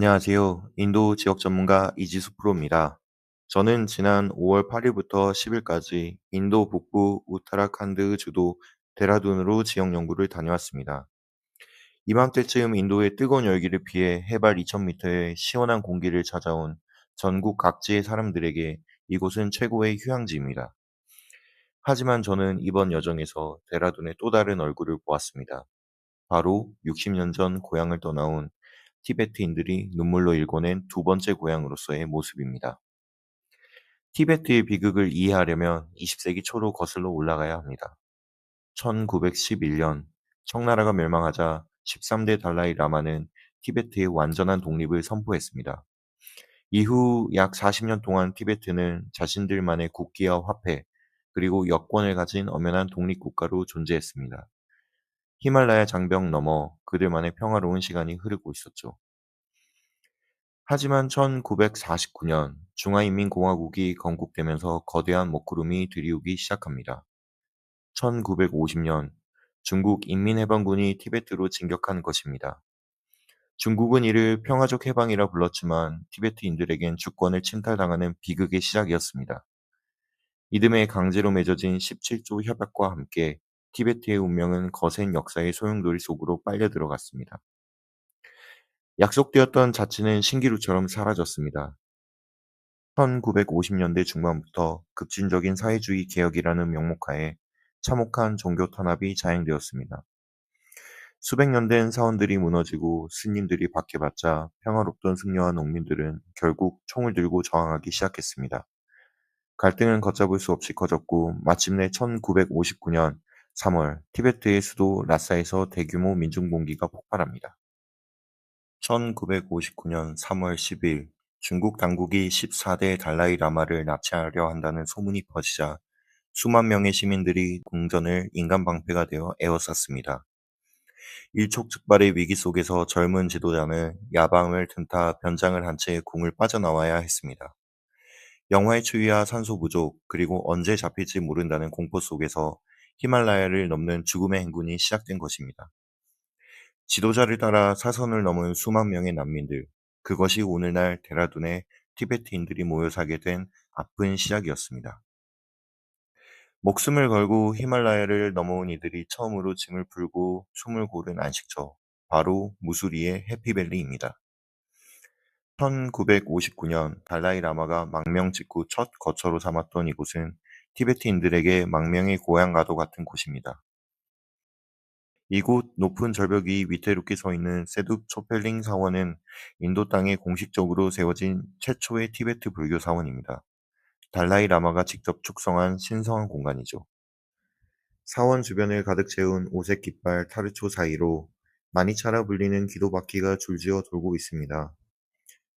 안녕하세요. 인도 지역 전문가 이지수 프로입니다. 저는 지난 5월 8일부터 10일까지 인도 북부 우타라칸드 주도 데라둔으로 지역 연구를 다녀왔습니다. 이맘때쯤 인도의 뜨거운 열기를 피해 해발 2000m의 시원한 공기를 찾아온 전국 각지의 사람들에게 이곳은 최고의 휴양지입니다. 하지만 저는 이번 여정에서 데라둔의 또 다른 얼굴을 보았습니다. 바로 60년 전 고향을 떠나온 티베트인들이 눈물로 일궈낸 두 번째 고향으로서의 모습입니다. 티베트의 비극을 이해하려면 20세기 초로 거슬러 올라가야 합니다. 1911년 청나라가 멸망하자 13대 달라이 라마는 티베트의 완전한 독립을 선포했습니다. 이후 약 40년 동안 티베트는 자신들만의 국기와 화폐, 그리고 여권을 가진 엄연한 독립국가로 존재했습니다. 히말라야 장벽 너머 그들만의 평화로운 시간이 흐르고 있었죠. 하지만 1949년 중화인민공화국이 건국되면서 거대한 먹구름이 들이오기 시작합니다. 1950년 중국 인민해방군이 티베트로 진격한 것입니다. 중국은 이를 평화적 해방이라 불렀지만 티베트인들에겐 주권을 침탈당하는 비극의 시작이었습니다. 이듬해 강제로 맺어진 17조 협약과 함께 티베트의 운명은 거센 역사의 소용돌이 속으로 빨려 들어갔습니다. 약속되었던 자치는 신기루처럼 사라졌습니다. 1950년대 중반부터 급진적인 사회주의 개혁이라는 명목하에 참혹한 종교 탄압이 자행되었습니다. 수백 년 된 사원들이 무너지고 스님들이 박해받자 평화롭던 승려와 농민들은 결국 총을 들고 저항하기 시작했습니다. 갈등은 걷잡을 수 없이 커졌고 마침내 1959년 3월 티베트의 수도 라사에서 대규모 민중봉기가 폭발합니다. 1959년 3월 10일 중국 당국이 14대 달라이 라마를 납치하려 한다는 소문이 퍼지자 수만 명의 시민들이 궁전을 인간 방패가 되어 에워쌌습니다. 일촉즉발의 위기 속에서 젊은 지도자는 야방을 틈타 변장을 한 채 궁을 빠져나와야 했습니다. 영화의 추위와 산소 부족, 그리고 언제 잡힐지 모른다는 공포 속에서 히말라야를 넘는 죽음의 행군이 시작된 것입니다. 지도자를 따라 사선을 넘은 수만 명의 난민들, 그것이 오늘날 데라둔에 티베트인들이 모여 살게 된 아픈 시작이었습니다. 목숨을 걸고 히말라야를 넘어온 이들이 처음으로 짐을 풀고 숨을 고른 안식처, 바로 무수리의 해피밸리입니다. 1959년 달라이 라마가 망명 직후 첫 거처로 삼았던 이곳은 티베트인들에게 망명의 고향과도 같은 곳입니다. 이곳 높은 절벽 위 위태롭게 서 있는 세둡 초펠링 사원은 인도 땅에 공식적으로 세워진 최초의 티베트 불교 사원입니다. 달라이 라마가 직접 축성한 신성한 공간이죠. 사원 주변을 가득 채운 오색 깃발 타르초 사이로 마니차라 불리는 기도 바퀴가 줄지어 돌고 있습니다.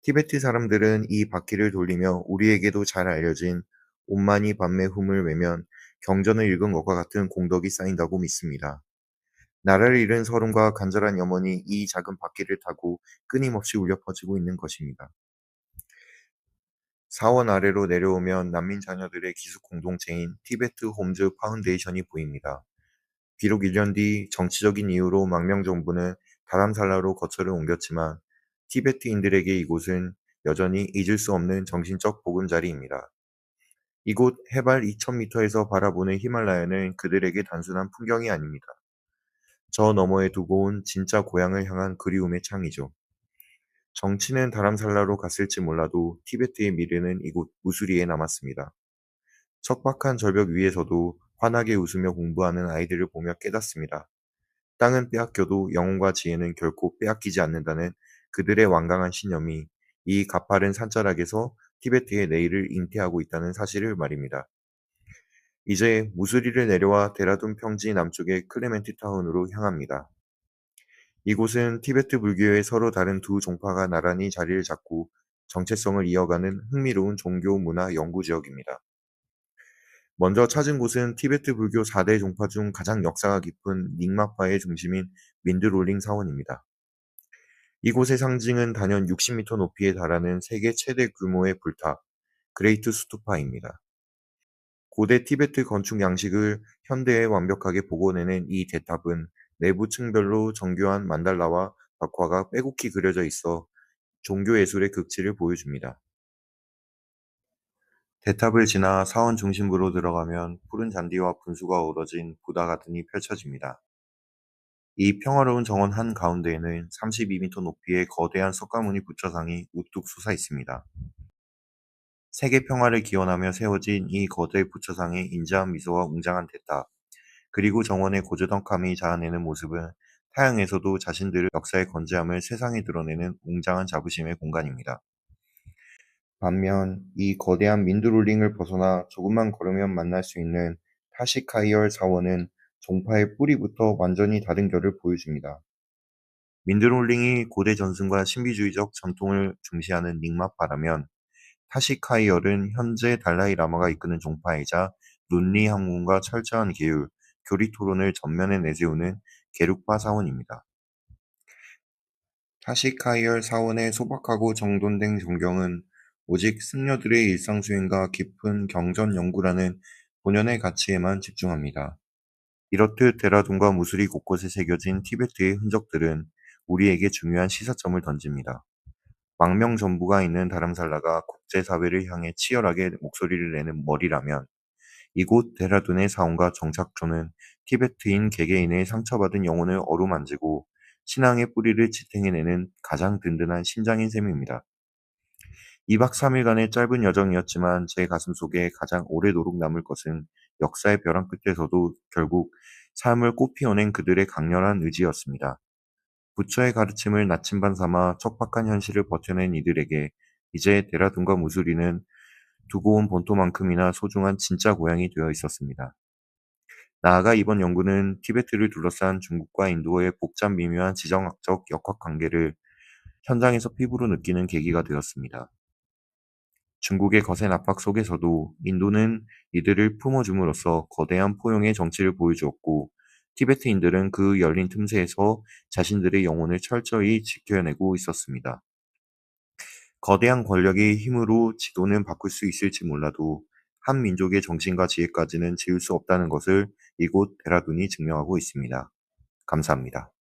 티베트 사람들은 이 바퀴를 돌리며 우리에게도 잘 알려진 옴마니 밤메 훔을 외면 경전을 읽은 것과 같은 공덕이 쌓인다고 믿습니다. 나라를 잃은 서름과 간절한 염원이 이 작은 바퀴를 타고 끊임없이 울려 퍼지고 있는 것입니다. 사원 아래로 내려오면 난민 자녀들의 기숙 공동체인 티베트 홈즈 파운데이션이 보입니다. 비록 1년 뒤 정치적인 이유로 망명 정부는 다람살라로 거처를 옮겼지만 티베트인들에게 이곳은 여전히 잊을 수 없는 정신적 보금자리입니다. 이곳 해발 2000m에서 바라보는 히말라야는 그들에게 단순한 풍경이 아닙니다. 저 너머에 두고 온 진짜 고향을 향한 그리움의 창이죠. 정치는 다람살라로 갔을지 몰라도 티베트의 미래는 이곳 무수리에 남았습니다. 척박한 절벽 위에서도 환하게 웃으며 공부하는 아이들을 보며 깨닫습니다. 땅은 빼앗겨도 영혼과 지혜는 결코 빼앗기지 않는다는 그들의 완강한 신념이 이 가파른 산자락에서 티베트의 내일을 잉태하고 있다는 사실을 말입니다. 이제 무수리를 내려와 데라둔 평지 남쪽의 클레멘티 타운으로 향합니다. 이곳은 티베트 불교의 서로 다른 두 종파가 나란히 자리를 잡고 정체성을 이어가는 흥미로운 종교 문화 연구 지역입니다. 먼저 찾은 곳은 티베트 불교 4대 종파 중 가장 역사가 깊은 닉마파의 중심인 민드롤링 사원입니다. 이곳의 상징은 단연 60m 높이에 달하는 세계 최대 규모의 불탑, 그레이트 수투파입니다. 고대 티베트 건축 양식을 현대에 완벽하게 복원해낸 이 대탑은 내부 층별로 정교한 만달라와 벽화가 빼곡히 그려져 있어 종교 예술의 극치를 보여줍니다. 대탑을 지나 사원 중심부로 들어가면 푸른 잔디와 분수가 어우러진 보다 가든이 펼쳐집니다. 이 평화로운 정원 한가운데에는 32m 높이의 거대한 석가모니 부처상이 우뚝 솟아 있습니다. 세계 평화를 기원하며 세워진 이 거대 부처상의 인자한 미소와 웅장한 대탑, 그리고 정원의 고즈넉함이 자아내는 모습은 타향에서도 자신들의 역사의 건재함을 세상에 드러내는 웅장한 자부심의 공간입니다. 반면 이 거대한 민드롤링을 벗어나 조금만 걸으면 만날 수 있는 타시카이얼 사원은 종파의 뿌리부터 완전히 다른 결을 보여줍니다. 민드롤링이 고대 전승과 신비주의적 전통을 중시하는 닉마파라면, 타시카이얼은 현재 달라이 라마가 이끄는 종파이자 논리 학문과 철저한 계율, 교리 토론을 전면에 내세우는 게룩파 사원입니다. 타시카이얼 사원의 소박하고 정돈된 전경은 오직 승려들의 일상 수행과 깊은 경전 연구라는 본연의 가치에만 집중합니다. 이렇듯 데라둔과 무수리 곳곳에 새겨진 티베트의 흔적들은 우리에게 중요한 시사점을 던집니다. 망명전부가 있는 다람살라가 국제사회를 향해 치열하게 목소리를 내는 머리라면, 이곳 데라둔의 사원과 정착촌은 티베트인 개개인의 상처받은 영혼을 어루만지고 신앙의 뿌리를 지탱해내는 가장 든든한 심장인 셈입니다. 2박 3일간의 짧은 여정이었지만 제 가슴속에 가장 오래도록 남을 것은 역사의 벼랑 끝에서도 결국 삶을 꽃피워낸 그들의 강렬한 의지였습니다. 부처의 가르침을 나침반 삼아 척박한 현실을 버텨낸 이들에게 이제 데라둔과 무수리는 두고 온 본토만큼이나 소중한 진짜 고향이 되어 있었습니다. 나아가 이번 연구는 티베트를 둘러싼 중국과 인도의 복잡 미묘한 지정학적 역학관계를 현장에서 피부로 느끼는 계기가 되었습니다. 중국의 거센 압박 속에서도 인도는 이들을 품어줌으로써 거대한 포용의 정치를 보여주었고, 티베트인들은 그 열린 틈새에서 자신들의 영혼을 철저히 지켜내고 있었습니다. 거대한 권력의 힘으로 지도는 바꿀 수 있을지 몰라도 한 민족의 정신과 지혜까지는 지울 수 없다는 것을 이곳 데라둔이 증명하고 있습니다. 감사합니다.